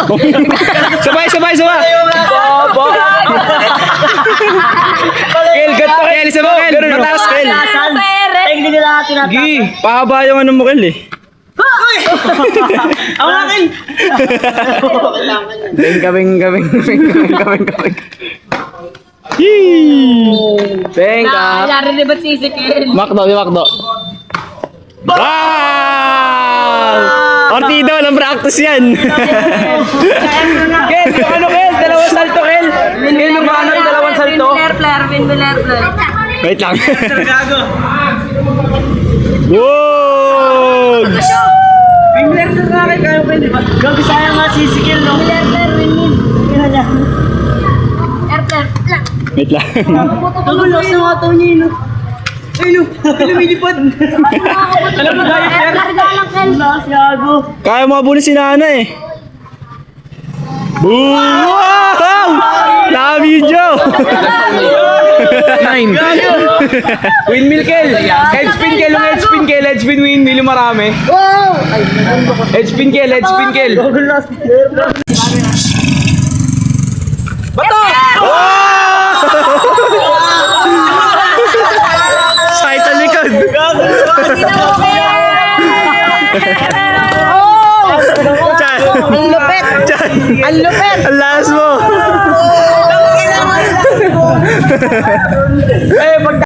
Sabay. Kel, gato Kel, isa mo Kel. Mataas Kel. Hindi nila natin natin. Gi, pahaba yung ano mo Kel eh. Ang akin! Benga. Yee! Benga. Narinig ba't sisikin? Makdo. Wow! Ortido, ng practice yan. Kel, yung ano Kel? Dalawang salto Kel. Kel, yung ano, dalawang salto. Win Miller. Wait lang. Gago. Wow! Wingler na nga kayo kayo pwede ba? Gago sayang nga sisikil no? Win. Wait lang. Gago lost na nga ito niya no? Ayun no, lumilipad. Alam mo tayo Fer? Lost gago. Kaya mo abunin si Nana eh. Boom! Wow! Na-video! 9. Windmill Kel. Head spin Kel. Yung head spin windmill yung marami. Head spin Kel. Gago lost. Bato! Side sa likod. Ang lupit! Ang lupit! Ang lakas mo. Eh, pag